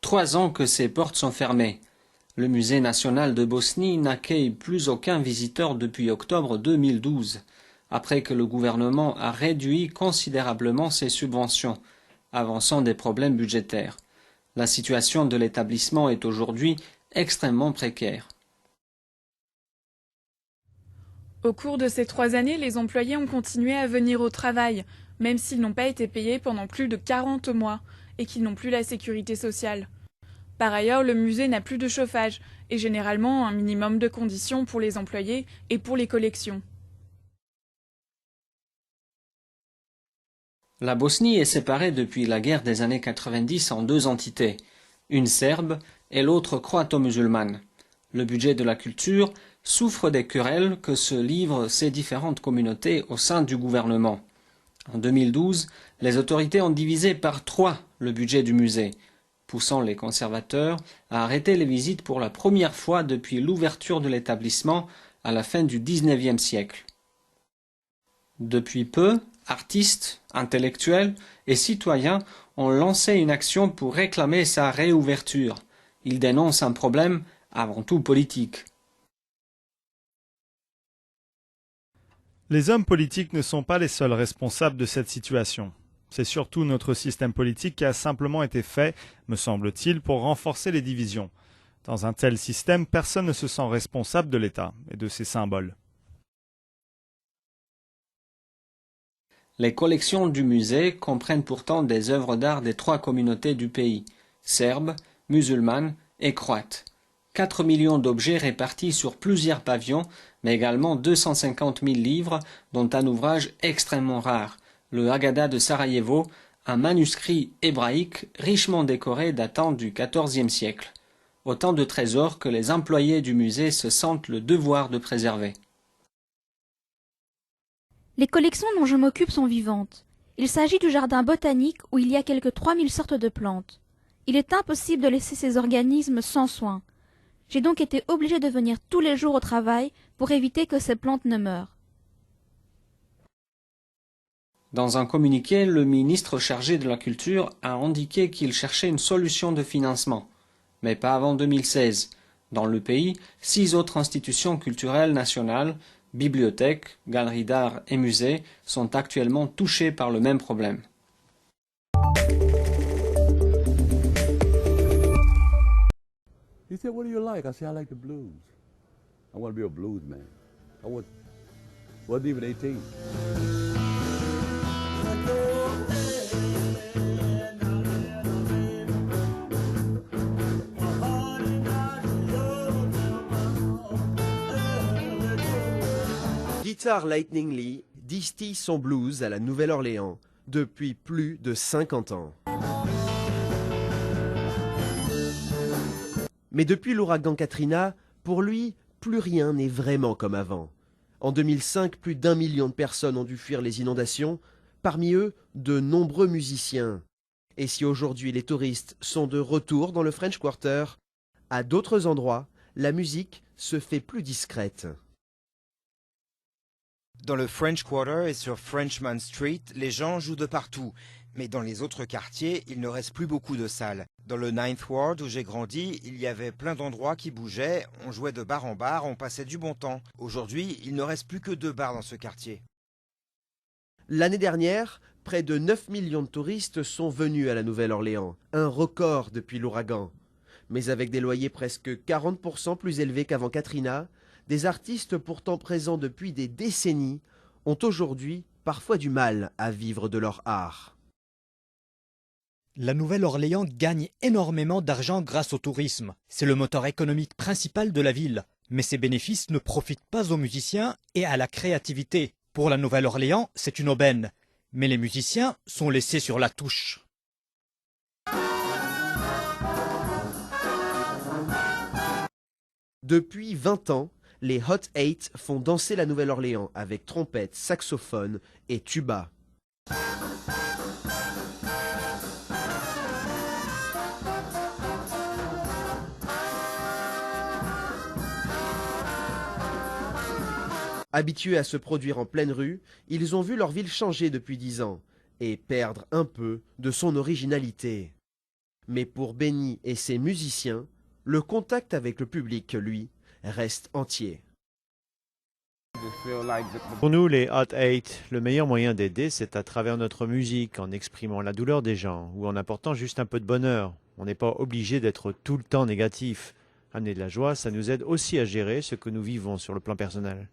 3 ans que ses portes sont fermées. Le musée national de Bosnie n'accueille plus aucun visiteur depuis octobre 2012, après que le gouvernement a réduit considérablement ses subventions, avançant des problèmes budgétaires. La situation de l'établissement est aujourd'hui extrêmement précaire. Au cours de ces 3 années, les employés ont continué à venir au travail, même s'ils n'ont pas été payés pendant plus de 40 mois et qu'ils n'ont plus la sécurité sociale. Par ailleurs, le musée n'a plus de chauffage et généralement un minimum de conditions pour les employés et pour les collections. La Bosnie est séparée depuis la guerre des années 90 en 2 entités, une serbe et l'autre croato-musulmane. Le budget de la culture souffre des querelles que se livrent ces différentes communautés au sein du gouvernement. En 2012, les autorités ont divisé par 3 le budget du musée, poussant les conservateurs à arrêter les visites pour la première fois depuis l'ouverture de l'établissement à la fin du XIXe siècle. Depuis peu, artistes, intellectuels et citoyens ont lancé une action pour réclamer sa réouverture. Ils dénoncent un problème avant tout politique. Les hommes politiques ne sont pas les seuls responsables de cette situation. C'est surtout notre système politique qui a simplement été fait, me semble-t-il, pour renforcer les divisions. Dans un tel système, personne ne se sent responsable de l'État et de ses symboles. Les collections du musée comprennent pourtant des œuvres d'art des 3 communautés du pays, serbes, musulmanes et croates. 4 millions d'objets répartis sur plusieurs pavillons, mais également 250 000 livres, dont un ouvrage extrêmement rare, le Haggadah de Sarajevo, un manuscrit hébraïque richement décoré datant du XIVe siècle. Autant de trésors que les employés du musée se sentent le devoir de préserver. Les collections dont je m'occupe sont vivantes. Il s'agit du jardin botanique où il y a quelques 3000 sortes de plantes. Il est impossible de laisser ces organismes sans soin. J'ai donc été obligée de venir tous les jours au travail pour éviter que ces plantes ne meurent. Dans un communiqué, le ministre chargé de la Culture a indiqué qu'il cherchait une solution de financement, mais pas avant 2016. Dans le pays, 6 autres institutions culturelles nationales, bibliothèques, galeries d'art et musées, sont actuellement touchées par le même problème. He said, "What do you like?" I said, "I like the blues. I want to be a blues man. I wasn't even 18." Guitar Lightning Lee distille son blues à la Nouvelle-Orléans depuis plus de 50 ans. Mais depuis l'ouragan Katrina, pour lui, plus rien n'est vraiment comme avant. En 2005, plus d'1 million de personnes ont dû fuir les inondations, parmi eux de nombreux musiciens. Et si aujourd'hui les touristes sont de retour dans le French Quarter, à d'autres endroits, la musique se fait plus discrète. Dans le French Quarter et sur Frenchman Street, les gens jouent de partout. Mais dans les autres quartiers, il ne reste plus beaucoup de salles. Dans le 9th Ward où j'ai grandi, il y avait plein d'endroits qui bougeaient, on jouait de bar en bar, on passait du bon temps. Aujourd'hui, il ne reste plus que 2 bars dans ce quartier. L'année dernière, près de 9 millions de touristes sont venus à la Nouvelle-Orléans, un record depuis l'ouragan. Mais avec des loyers presque 40% plus élevés qu'avant Katrina, des artistes pourtant présents depuis des décennies ont aujourd'hui parfois du mal à vivre de leur art. La Nouvelle-Orléans gagne énormément d'argent grâce au tourisme. C'est le moteur économique principal de la ville. Mais ces bénéfices ne profitent pas aux musiciens et à la créativité. Pour la Nouvelle-Orléans, c'est une aubaine. Mais les musiciens sont laissés sur la touche. Depuis 20 ans, les Hot 8 font danser la Nouvelle-Orléans avec trompette, saxophone et tuba. Habitués à se produire en pleine rue, ils ont vu leur ville changer depuis 10 ans. et perdre un peu de son originalité. Mais pour Benny et ses musiciens, le contact avec le public, lui, reste entier. Pour nous, les Hot 8, le meilleur moyen d'aider, c'est à travers notre musique, en exprimant la douleur des gens ou en apportant juste un peu de bonheur. On n'est pas obligé d'être tout le temps négatif. Amener de la joie, ça nous aide aussi à gérer ce que nous vivons sur le plan personnel.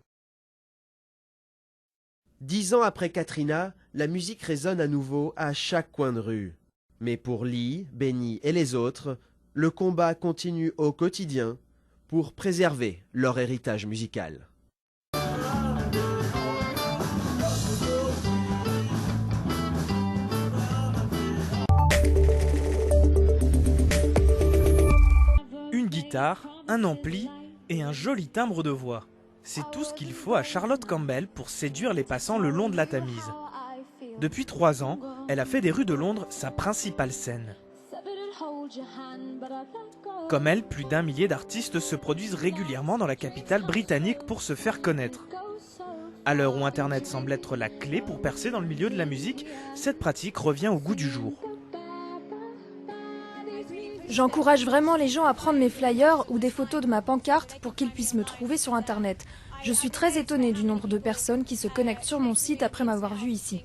10 ans après Katrina, la musique résonne à nouveau à chaque coin de rue. Mais pour Lee, Benny et les autres, le combat continue au quotidien pour préserver leur héritage musical. Une guitare, un ampli et un joli timbre de voix. C'est tout ce qu'il faut à Charlotte Campbell pour séduire les passants le long de la Tamise. Depuis 3 ans, elle a fait des rues de Londres sa principale scène. Comme elle, plus d'1 millier d'artistes se produisent régulièrement dans la capitale britannique pour se faire connaître. À l'heure où Internet semble être la clé pour percer dans le milieu de la musique, cette pratique revient au goût du jour. J'encourage vraiment les gens à prendre mes flyers ou des photos de ma pancarte pour qu'ils puissent me trouver sur Internet. Je suis très étonnée du nombre de personnes qui se connectent sur mon site après m'avoir vue ici.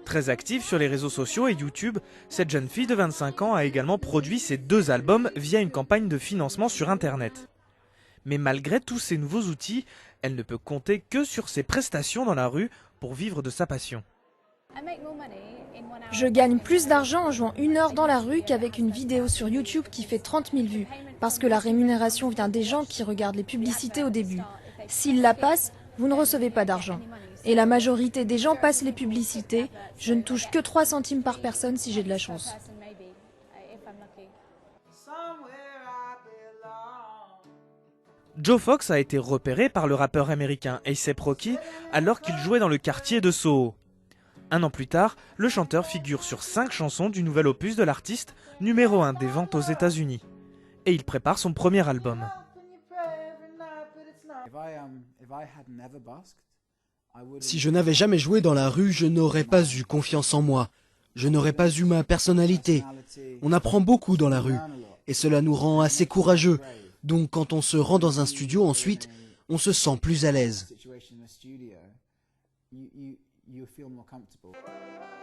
Très active sur les réseaux sociaux et YouTube, cette jeune fille de 25 ans a également produit ses 2 albums via une campagne de financement sur Internet. Mais malgré tous ces nouveaux outils, elle ne peut compter que sur ses prestations dans la rue pour vivre de sa passion. Je gagne plus d'argent en jouant 1 heure dans la rue qu'avec une vidéo sur YouTube qui fait 30 000 vues, parce que la rémunération vient des gens qui regardent les publicités au début. S'ils la passent, vous ne recevez pas d'argent. Et la majorité des gens passent les publicités, je ne touche que 3 centimes par personne si j'ai de la chance. Joe Fox a été repéré par le rappeur américain A$AP Rocky alors qu'il jouait dans le quartier de Soho. 1 an plus tard, le chanteur figure sur 5 chansons du nouvel opus de l'artiste, numéro 1 des ventes aux États-Unis. Et il prépare son premier album. Si je n'avais jamais joué dans la rue, je n'aurais pas eu confiance en moi. Je n'aurais pas eu ma personnalité. On apprend beaucoup dans la rue. Et cela nous rend assez courageux. Donc quand on se rend dans un studio ensuite, on se sent plus à l'aise.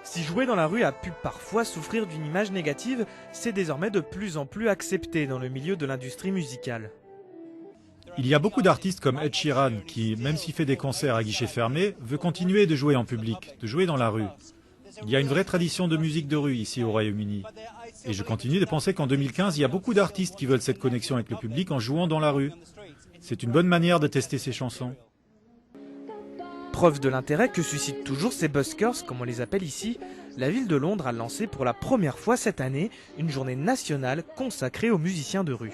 Si jouer dans la rue a pu parfois souffrir d'une image négative, c'est désormais de plus en plus accepté dans le milieu de l'industrie musicale. Il y a beaucoup d'artistes comme Ed Sheeran qui, même s'il fait des concerts à guichet fermé, veut continuer de jouer en public, de jouer dans la rue. Il y a une vraie tradition de musique de rue ici au Royaume-Uni. Et je continue de penser qu'en 2015, il y a beaucoup d'artistes qui veulent cette connexion avec le public en jouant dans la rue. C'est une bonne manière de tester ces chansons. Preuve de l'intérêt que suscitent toujours ces buskers, comme on les appelle ici, la ville de Londres a lancé pour la première fois cette année une journée nationale consacrée aux musiciens de rue.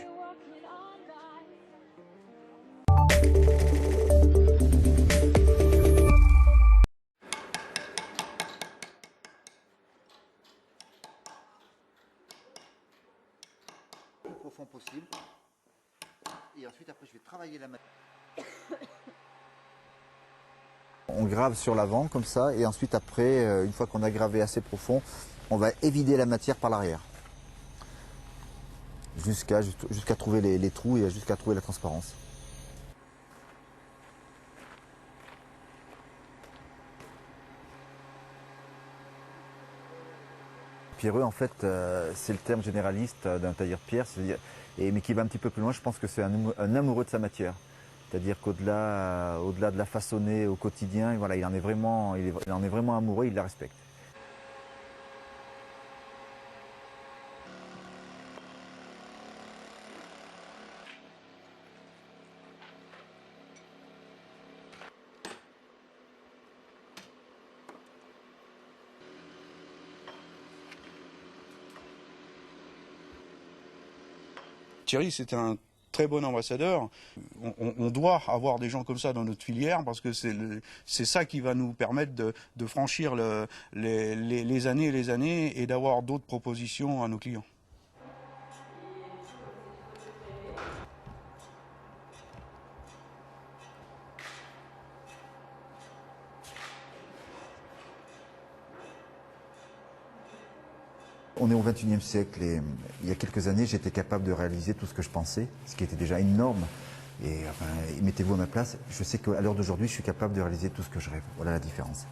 Le plus profond possible. Et ensuite, après, je vais travailler la matière. On grave sur l'avant comme ça et ensuite après, une fois qu'on a gravé assez profond, on va évider la matière par l'arrière. Jusqu'à trouver les trous et jusqu'à trouver la transparence. Pierreux, en fait, c'est le terme généraliste d'un tailleur de pierre, mais qui va un petit peu plus loin. Je pense que c'est un amoureux de sa matière. C'est-à-dire qu'au-delà de la façonner au quotidien, voilà, il en est vraiment amoureux, il la respecte. Thierry, c'est un très bon ambassadeur. On doit avoir des gens comme ça dans notre filière parce que c'est ça qui va nous permettre de franchir les années et les années et d'avoir d'autres propositions à nos clients. On est au XXIe siècle et il y a quelques années, j'étais capable de réaliser tout ce que je pensais, ce qui était déjà énorme. Et enfin, mettez-vous à ma place, je sais qu'à l'heure d'aujourd'hui, je suis capable de réaliser tout ce que je rêve. Voilà la différence.